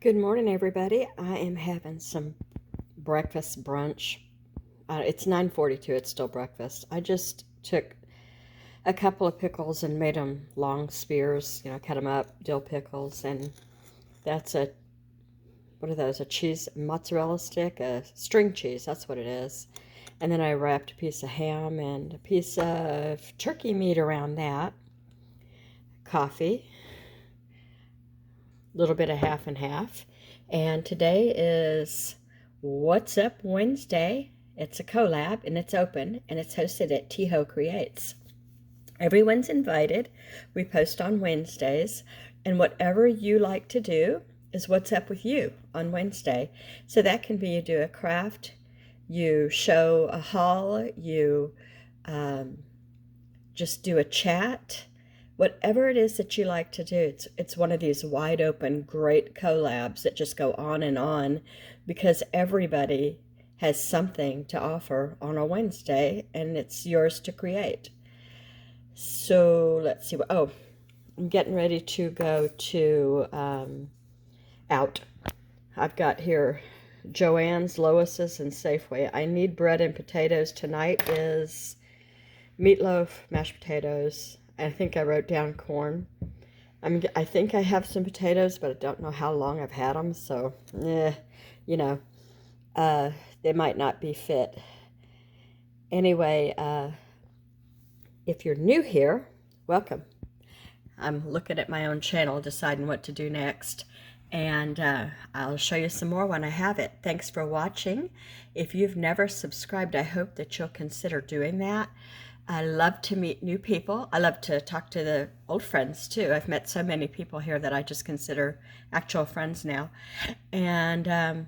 Good morning, everybody. I am having some breakfast brunch. It's 9:42. It's still breakfast. I just took a couple of pickles and made them long spears. Cut them up, dill pickles, and that's what are those? A cheese mozzarella stick, a string cheese. That's what it is. And then I wrapped a piece of ham and a piece of turkey meat around that. Coffee, a little bit of half and half. And today is What's Up Wednesday. It's a collab and it's open and it's hosted at Teho Creates. Everyone's invited. We post on Wednesdays, and whatever you like to do is what's up with you on Wednesday. So that can be you do a craft, you show a haul, you just do a chat. Whatever it is that you like to do, it's one of these wide open, great collabs that just go on because everybody has something to offer on a Wednesday, and it's yours to create. So let's see. I'm getting ready to go to out. I've got here Joann's, Lois's, and Safeway. I need bread and potatoes. Tonight is meatloaf, mashed potatoes. I think I wrote down corn. I think I have some potatoes, but I don't know how long I've had them, so, they might not be fit. Anyway, if you're new here, welcome. I'm looking at my own channel, deciding what to do next, and I'll show you some more when I have it. Thanks for watching. If you've never subscribed, I hope that you'll consider doing that. I love to meet new people. I love to talk to the old friends too. I've met so many people here that I just consider actual friends now. And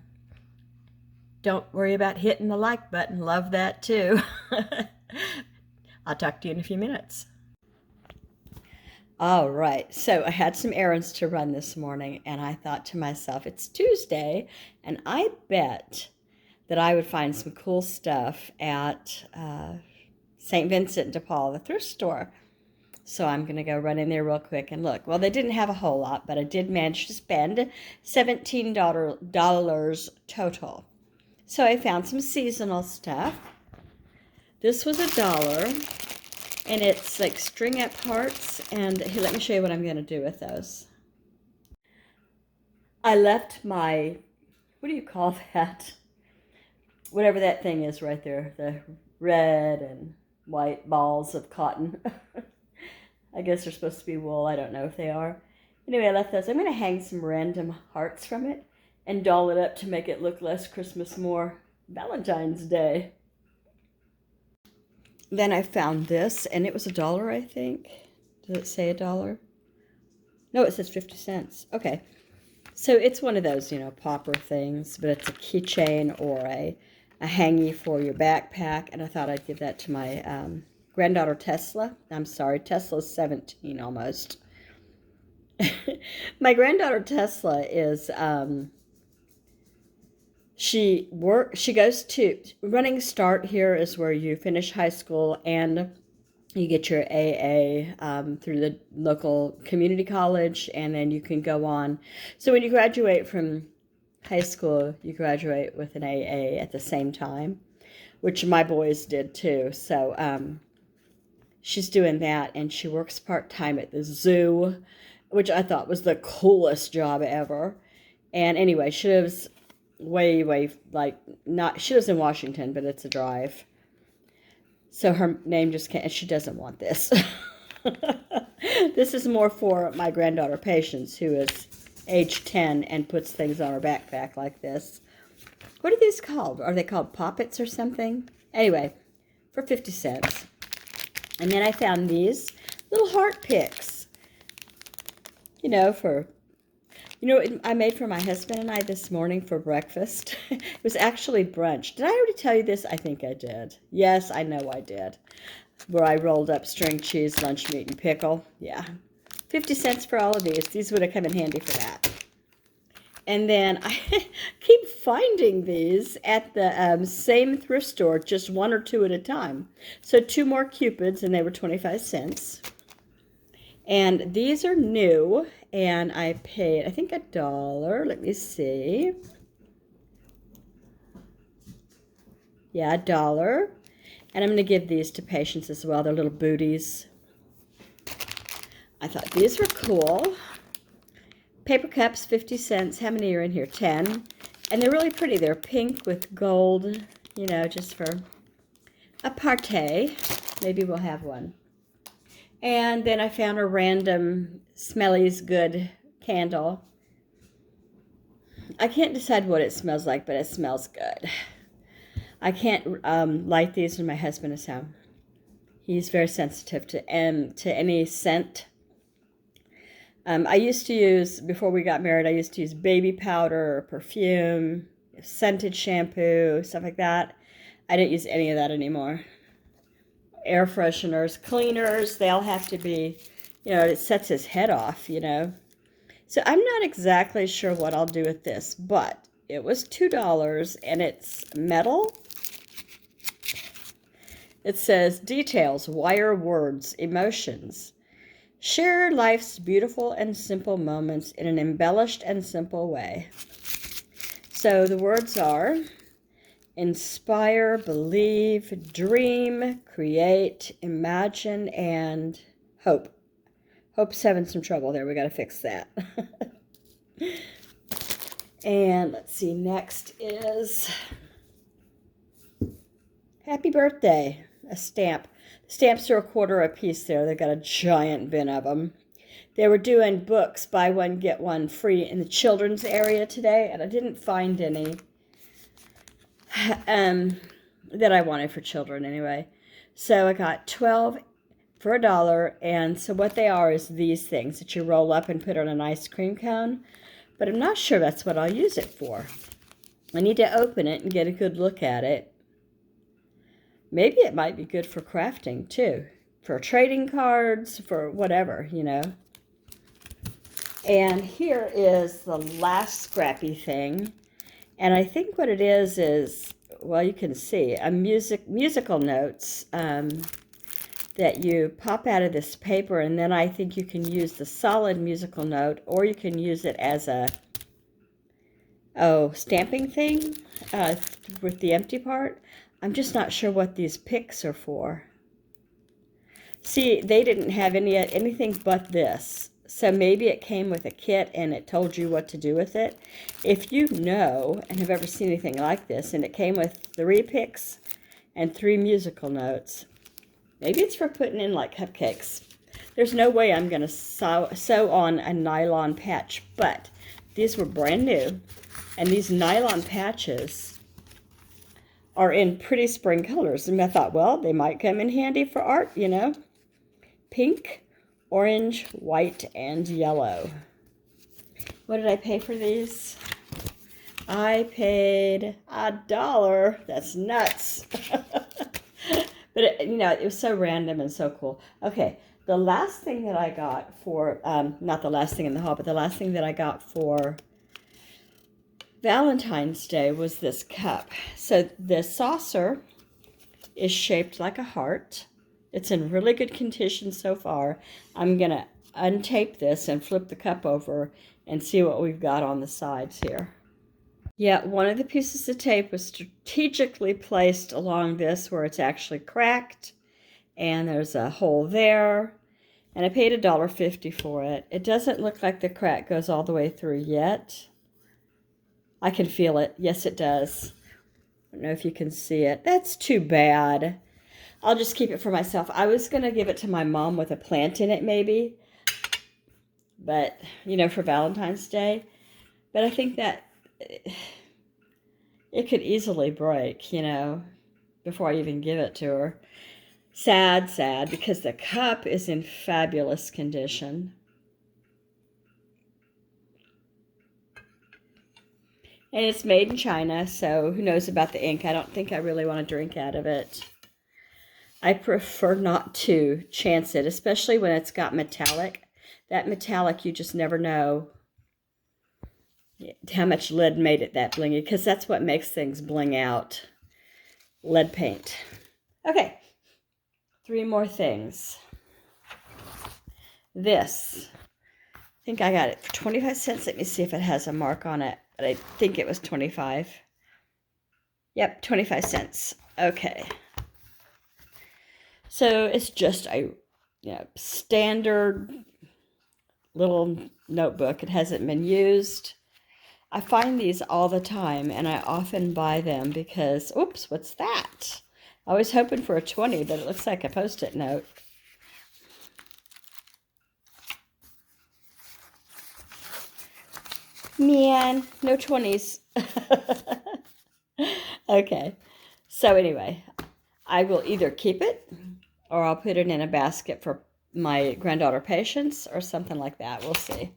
don't worry about hitting the like button. Love that too. I'll talk to you in a few minutes. All right, so I had some errands to run this morning, and I thought to myself, it's Tuesday, and I bet that I would find some cool stuff at St. Vincent de Paul, the thrift store. So I'm going to go run in there real quick and look. Well, they didn't have a whole lot, but I did manage to spend $17 total. So I found some seasonal stuff. This was $1, and it's like string up hearts. And here, let me show you what I'm going to do with those. I left my, what do you call that? Whatever that thing is right there, the red and white balls of cotton. I guess they're supposed to be wool. I don't know if they are. Anyway, I left those. I'm going to hang some random hearts from it and doll it up to make it look less Christmas, more Valentine's Day. Then I found this, and it was $1, I think. Does it say $1? No, it says 50 cents. Okay. So it's one of those, popper things, but it's a keychain or a hangy for your backpack, and I thought I'd give that to my granddaughter Tesla. I'm sorry, Tesla's 17 almost. My granddaughter Tesla is she goes to Running Start. Here is where you finish high school and you get your AA through the local community college, and then you can go on. So when you graduate from high school, you graduate with an AA at the same time, which my boys did too. So she's doing that, and she works part-time at the zoo, which I thought was the coolest job ever. And anyway, she lives way, she lives in Washington, but it's a drive. So her name just can't, and she doesn't want this. This is more for my granddaughter Patience, who is age 10 and puts things on her backpack like this. What are these called? Are they called poppets or something? Anyway, for 50 cents. And then I found these little heart picks. I made for my husband and I this morning for breakfast. It was actually brunch. Did I already tell you this? I think I did. Yes, I know I did. Where I rolled up string cheese, lunch meat, and pickle. Yeah. 50 cents for all of these. These would have come in handy for that. And then I keep finding these at the same thrift store, just one or two at a time. So 2 more Cupids, and they were 25 cents. And these are new, and I paid, I think, $1. Let me see. Yeah, $1. And I'm going to give these to Patience as well. They're little booties. I thought these were cool. Paper cups, 50 cents. How many are in here? 10. And they're really pretty. They're pink with gold, you know, just for a party. Maybe we'll have one. And then I found a random Smelly's Good candle. I can't decide what it smells like, but it smells good. I can't light these when my husband is home. He's very sensitive to any scent. I used to use, before we got married, I used to use baby powder or perfume, scented shampoo, stuff like that. I don't use any of that anymore. Air fresheners, cleaners, they all have to be, you know, it sets his head off, you know. So I'm not exactly sure what I'll do with this, but it was $2 and it's metal. It says, details, wire words, emotions. Share life's beautiful and simple moments in an embellished and simple way. So the words are inspire, believe, dream, create, imagine, and hope. Hope's having some trouble there. We got to fix that. And let's see, next is happy birthday, a stamp. Stamps are $1 a piece there. They've got a giant bin of them. They were doing books, buy one, get one free in the children's area today, and I didn't find any that I wanted for children anyway. So I got 12 for $1, and so what they are is these things that you roll up and put on an ice cream cone, but I'm not sure that's what I'll use it for. I need to open it and get a good look at it. Maybe it might be good for crafting, too. For trading cards, for whatever, you know. And here is the last scrappy thing. And I think what it is, well, you can see, a musical notes that you pop out of this paper. And then I think you can use the solid musical note, or you can use it as a, stamping thing with the empty part. I'm just not sure what these picks are for. See, they didn't have anything but this. So maybe it came with a kit and it told you what to do with it. If you know and have ever seen anything like this, and it came with 3 picks and 3 musical notes, maybe it's for putting in like cupcakes. There's no way I'm going to sew on a nylon patch, but these were brand new. And these nylon patches are in pretty spring colors. And I thought, well, they might come in handy for art, you know. Pink, orange, white, and yellow. What did I pay for these? I paid $1. That's nuts. But, it was so random and so cool. Okay, the last thing that I got for, not the last thing in the haul, but the last thing that I got for Valentine's Day was this cup. So the saucer is shaped like a heart. It's in really good condition so far. I'm going to untape this and flip the cup over and see what we've got on the sides here. Yeah, one of the pieces of tape was strategically placed along this where it's actually cracked. And there's a hole there. And I paid $1.50 for it. It doesn't look like the crack goes all the way through yet. I can feel it. Yes, it does. I don't know if you can see it. That's too bad. I'll just keep it for myself. I was going to give it to my mom with a plant in it maybe. But, for Valentine's Day. But I think that it could easily break, before I even give it to her. Sad, because the cup is in fabulous condition. And it's made in China, so who knows about the ink. I don't think I really want to drink out of it. I prefer not to chance it, especially when it's got metallic. That metallic, you just never know how much lead made it that blingy, because that's what makes things bling out. Lead paint. Okay, 3 more things. This, I think I got it for 25 cents. Let me see if it has a mark on it. But I think it was 25. Yep, 25 cents. Okay. So it's just a standard little notebook. It hasn't been used. I find these all the time, and I often buy them because, oops, what's that? I was hoping for a 20, but it looks like a Post-it note. Man, no 20s. Okay. So anyway, I will either keep it or I'll put it in a basket for my granddaughter Patience or something like that. We'll see.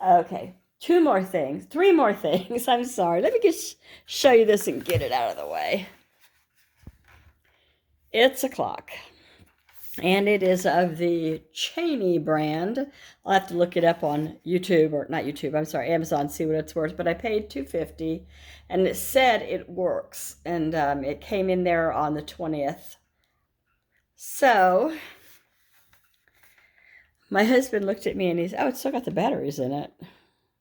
Okay. Three more things. I'm sorry. Let me just show you this and get it out of the way. It's a clock. And it is of the Cheney brand. I'll have to look it up on YouTube, or not YouTube, I'm sorry, Amazon, see what it's worth. But I paid $2.50, and it said it works. And it came in there on the 20th. So my husband looked at me and he's, oh, it's still got the batteries in it.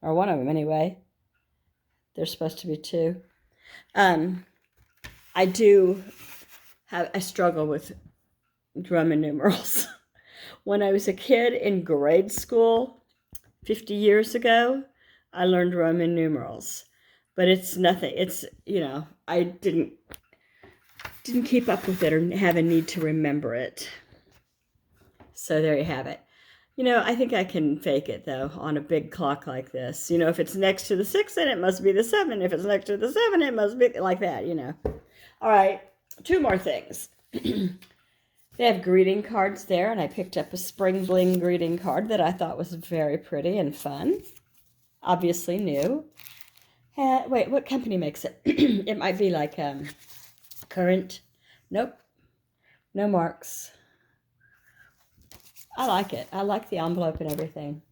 Or one of them anyway. There's supposed to be two. I struggle with Roman numerals. When I was a kid in grade school 50 years ago, I learned Roman numerals. But it's nothing. It's, I didn't keep up with it or have a need to remember it. So there you have it. I think I can fake it, though, on a big clock like this. If it's next to the 6, then it must be the 7. If it's next to the 7, it must be like that, All right, two more things. They have greeting cards there, and I picked up a Spring Bling greeting card that I thought was very pretty and fun. Obviously new. Wait, what company makes it? It might be like Current. Nope. No marks. I like it. I like the envelope and everything.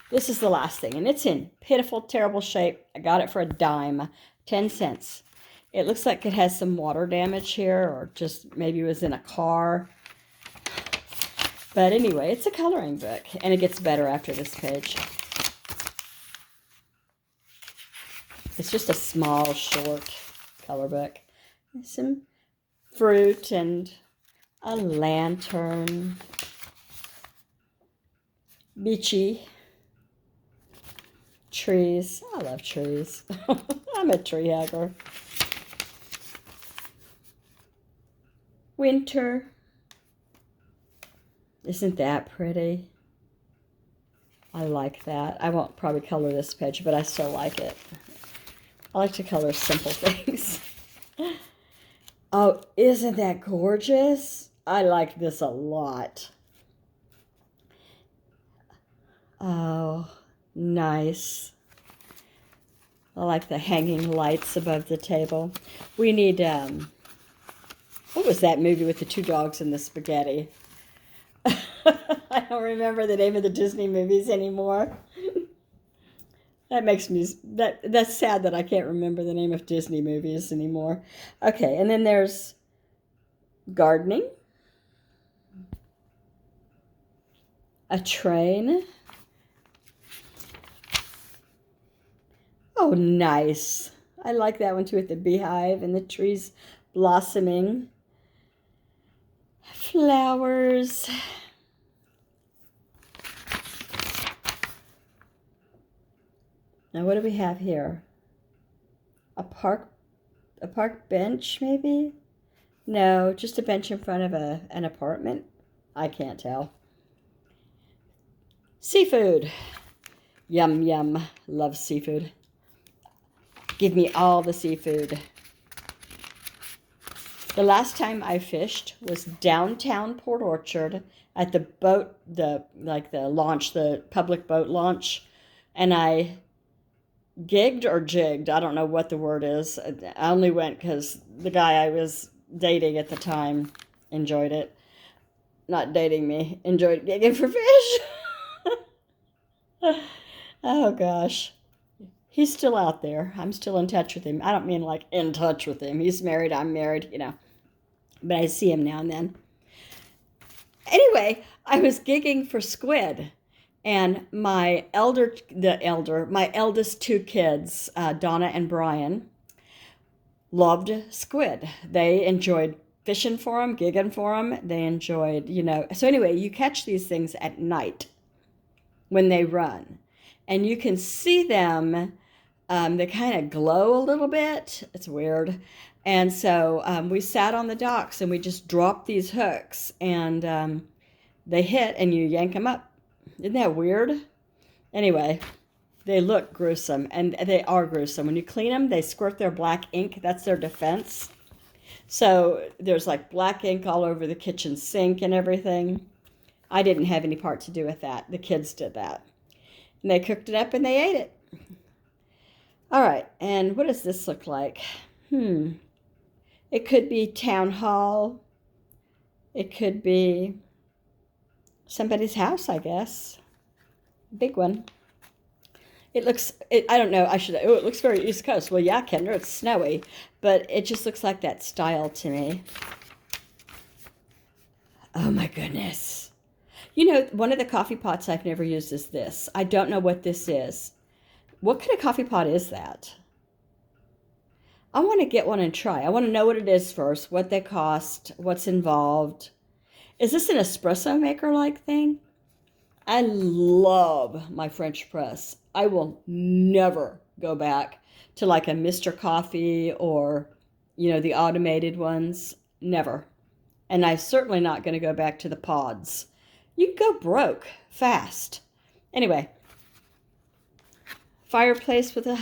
This is the last thing, and it's in pitiful, terrible shape. I got it for a dime, 10 cents. It looks like it has some water damage here, or just maybe it was in a car. But anyway, it's a coloring book, and it gets better after this page. It's just a small, short color book. Some fruit and a lantern. Beachy. Trees. I love trees. I'm a tree hugger. Winter. Isn't that pretty? I like that. I won't probably color this page, but I still like it. I like to color simple things. Oh, isn't that gorgeous? I like this a lot. Oh, nice. I like the hanging lights above the table. We need, what was that movie with the two dogs and the spaghetti? I don't remember the name of the Disney movies anymore. That makes me, that's sad that I can't remember the name of Disney movies anymore. Okay, and then there's gardening. A train. Oh, nice. I like that one too, with the beehive and the trees blossoming. Flowers. Now, what do we have here? A park bench, maybe? No, just a bench in front of an apartment. I can't tell. Seafood. Yum, yum. Love seafood. Give me all the seafood. The last time I fished was downtown Port Orchard at the boat, the launch, the public boat launch. And I gigged or jigged. I don't know what the word is. I only went because the guy I was dating at the time enjoyed it. Not dating me. Enjoyed gigging for fish. Oh, gosh. He's still out there. I'm still in touch with him. I don't mean like in touch with him. He's married. I'm married, But I see him now and then. Anyway, I was gigging for squid, and my eldest two kids, Donna and Brian, loved squid. They enjoyed fishing for them, gigging for them. They enjoyed, So anyway, you catch these things at night when they run, and you can see them. They kind of glow a little bit. It's weird. And so we sat on the docks and we just dropped these hooks, and they hit and you yank them up. Isn't that weird? Anyway, they look gruesome, and they are gruesome. When you clean them, they squirt their black ink. That's their defense. So there's like black ink all over the kitchen sink and everything. I didn't have any part to do with that. The kids did that. And they cooked it up and they ate it. All right, and what does this look like? It could be town hall. It could be somebody's house, I guess. Big one. It looks, I don't know, it looks very East Coast. Well, yeah, Kendra, it's snowy, but it just looks like that style to me. Oh my goodness. One of the coffee pots I've never used is this. I don't know what this is. What kind of coffee pot is that? I want to get one and try. I want to know what it is first, what they cost, what's involved. Is this an espresso maker-like thing? I love my French press. I will never go back to like a Mr. Coffee or, the automated ones. Never. And I'm certainly not going to go back to the pods. You can go broke fast. Anyway, fireplace with the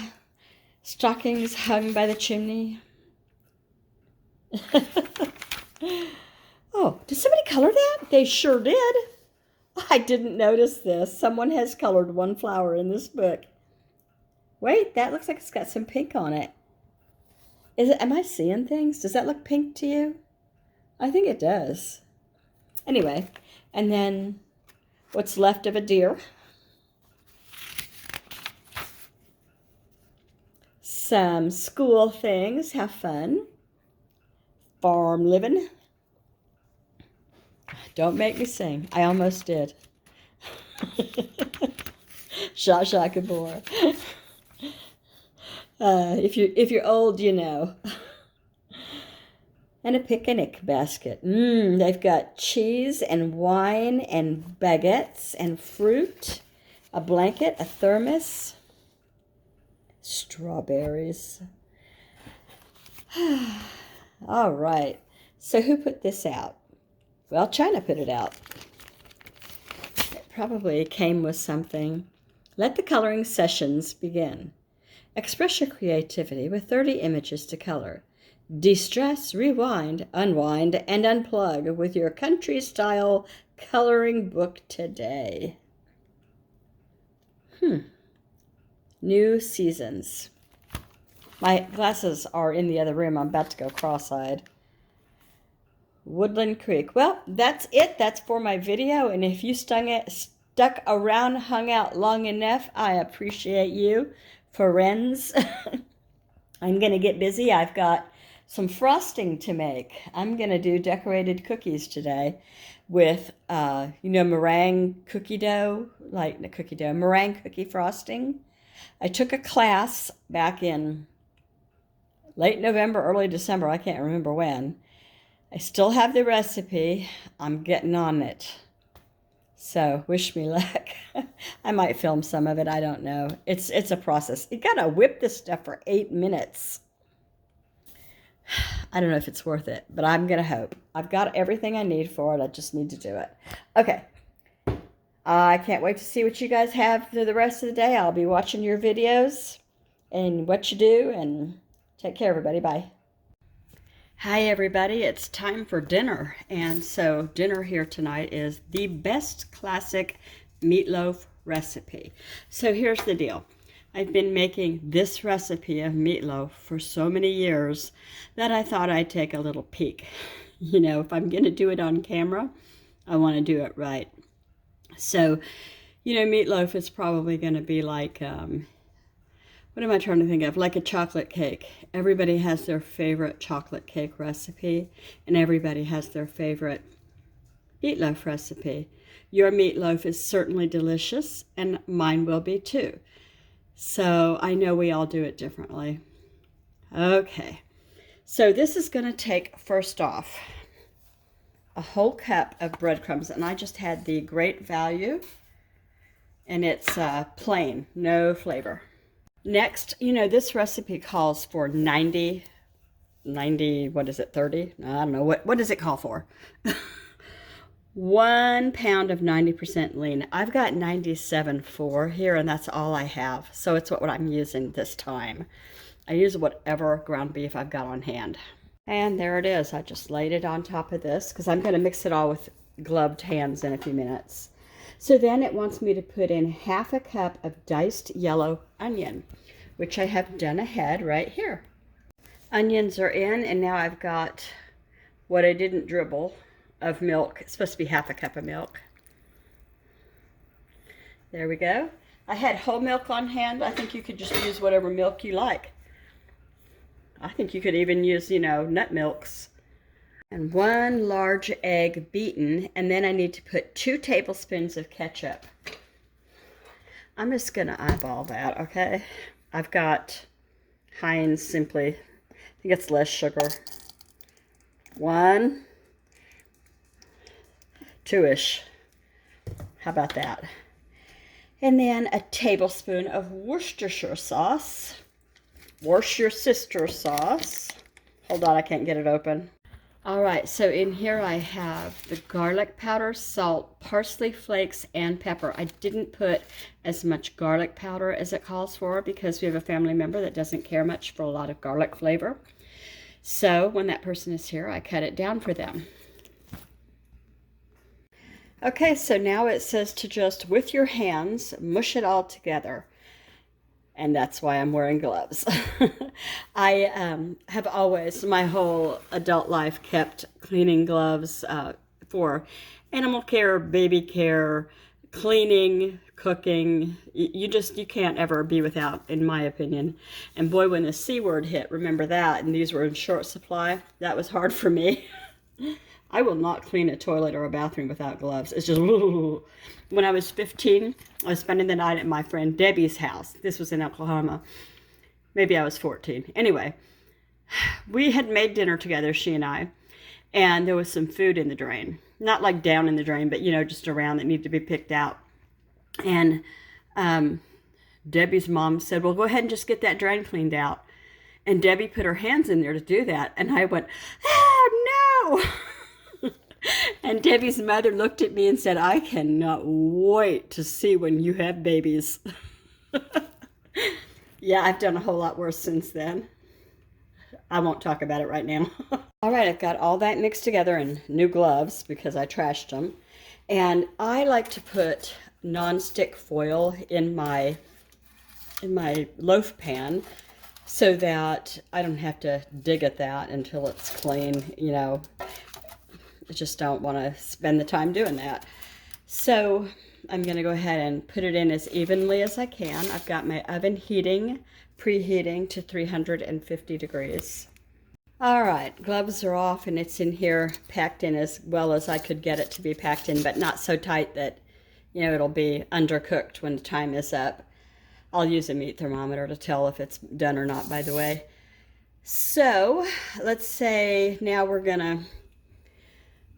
stockings hung by the chimney. Oh, did somebody color that? They sure did. I didn't notice this. Someone has colored one flower in this book. Wait, that looks like it's got some pink on it. Am I seeing things? Does that look pink to you? I think it does. Anyway, and then what's left of a deer. Some school things. Have fun. Farm living. Don't make me sing. I almost did. Zsa Zsa Gabor. If you're old, you know. And a picnic basket. They've got cheese and wine and baguettes and fruit, a blanket, a thermos, strawberries. All right. So who put this out? Well, China put it out. It probably came with something. Let the coloring sessions begin. Express your creativity with 30 images to color. De-stress, rewind, unwind, and unplug with your country-style coloring book today. New seasons. My glasses are in the other room. I'm about to go cross-eyed. Woodland Creek. Well, that's it. That's for my video. And if you stuck around, hung out long enough, I appreciate you. Friends. I'm going to get busy. I've got some frosting to make. I'm going to do decorated cookies today with, meringue cookie dough, meringue cookie frosting. I took a class back in late November, early December. I can't remember when. I still have the recipe. I'm getting on it. So wish me luck. I might film some of it. I don't know. It's a process. You got to whip this stuff for 8 minutes. I don't know if it's worth it, but I'm going to hope. I've got everything I need for it. I just need to do it. Okay. I can't wait to see what you guys have for the rest of the day. I'll be watching your videos and what you do, and take care, everybody. Bye. Hi everybody, it's time for dinner, and so dinner here tonight is the best classic meatloaf recipe. So here's the deal. I've been making this recipe of meatloaf for so many years that I thought I'd take a little peek. If I'm going to do it on camera, I want to do it right. So, meatloaf is probably going to be like what am I trying to think of? Like a chocolate cake. Everybody has their favorite chocolate cake recipe, and everybody has their favorite meatloaf recipe. Your meatloaf is certainly delicious, and mine will be too. So I know we all do it differently. Okay, so this is going to take, first off, a whole cup of breadcrumbs, and I just had the Great Value, and it's plain, no flavor. Next, you know, this recipe calls for 90, what is it, 30? I don't know, what does it call for? 1 pound of 90% lean. I've got 97.4 here, and that's all I have. So it's what I'm using this time. I use whatever ground beef I've got on hand. And there it is. I just laid it on top of this because I'm going to mix it all with gloved hands in a few minutes. So then it wants me to put in half a cup of diced yellow onion, which I have done ahead right here. Onions are in, and now I've got what I didn't dribble of milk. It's supposed to be half a cup of milk. There we go. I had whole milk on hand. I think you could just use whatever milk you like. I think you could even use, you know, nut milks. And 1 large egg beaten, and then I need to put 2 tablespoons of ketchup. I'm just gonna eyeball that, okay? I've got Heinz Simply. I think it's less sugar. 1, 2-ish. How about that? And then a tablespoon of Worcestershire sauce. Worcestershire sauce. Hold on, I can't get it open. All right, so in here I have the garlic powder, salt, parsley flakes, and pepper. I didn't put as much garlic powder as it calls for because we have a family member that doesn't care much for a lot of garlic flavor. So when that person is here, I cut it down for them. Okay, so now it says to just, with your hands, mush it all together. And that's why I'm wearing gloves. I have always, my whole adult life, kept cleaning gloves for animal care, baby care, cleaning, cooking. You can't ever be without, in my opinion. And boy, when the C word hit, remember that, and these were in short supply, that was hard for me. I will not clean a toilet or a bathroom without gloves. It's just, ooh. When I was 15, I was spending the night at my friend Debbie's house. This was in Oklahoma. Maybe I was 14. Anyway, we had made dinner together, she and I, and there was some food in the drain. Not like down in the drain, but, you know, just around that needed to be picked out. And Debbie's mom said, well, go ahead and just get that drain cleaned out. And Debbie put her hands in there to do that. And I went, oh, no! And Debbie's mother looked at me and said, I cannot wait to see when you have babies. Yeah, I've done a whole lot worse since then. I won't talk about it right now. All right, I've got all that mixed together in new gloves because I trashed them. And I like to put nonstick foil in my loaf pan so that I don't have to dig at that until it's clean, you know. I just don't want to spend the time doing that. So I'm going to go ahead and put it in as evenly as I can. I've got my oven preheating to 350 degrees. All right, gloves are off, and it's in here packed in as well as I could get it to be packed in, but not so tight that, you know, it'll be undercooked when the time is up. I'll use a meat thermometer to tell if it's done or not, by the way. So let's say now we're going to,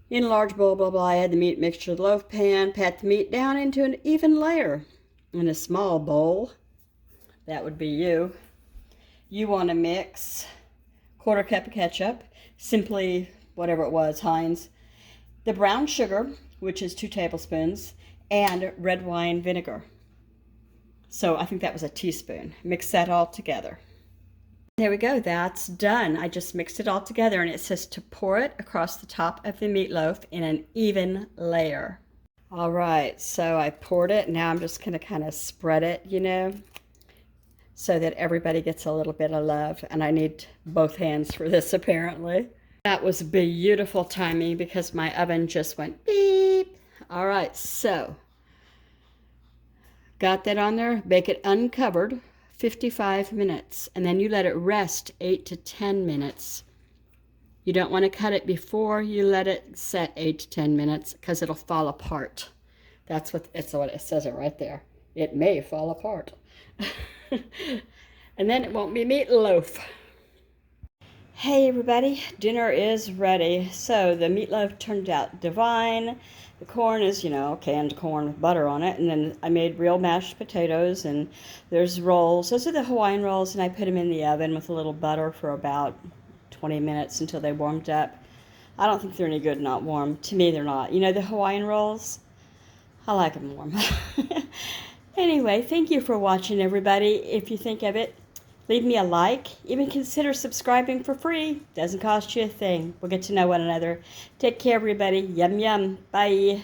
in a large bowl, blah, blah, I add the meat mixture to the loaf pan, pat the meat down into an even layer. In a small bowl, that would be you. You want to mix 1/4 cup of ketchup, simply whatever it was, Heinz, the brown sugar, which is 2 tablespoons, and red wine vinegar. So I think that was a teaspoon. Mix that all together. There we go, that's done. I just mixed it all together, and it says to pour it across the top of the meatloaf in an even layer. All right, so I poured it. Now I'm just going to kind of spread it, you know, so that everybody gets a little bit of love. And I need both hands for this, apparently. That was beautiful timing because my oven just went beep. All right, so got that on there. Bake it uncovered 55 minutes, and then you let it rest 8 to 10 minutes. You don't want to cut it before you let it set 8 to 10 minutes because it'll fall apart. That's what it says it right there. It may fall apart. And then it won't be meatloaf. Hey everybody, dinner is ready. So the meatloaf turned out divine. The corn is, canned corn with butter on it. And then I made real mashed potatoes, and there's rolls. Those are the Hawaiian rolls, and I put them in the oven with a little butter for about 20 minutes until they warmed up. I don't think they're any good not warm. To me, they're not. The Hawaiian rolls? I like them warm. Anyway, thank you for watching, everybody. If you think of it, leave me a like. Even consider subscribing for free. Doesn't cost you a thing. We'll get to know one another. Take care, everybody. Yum, yum. Bye.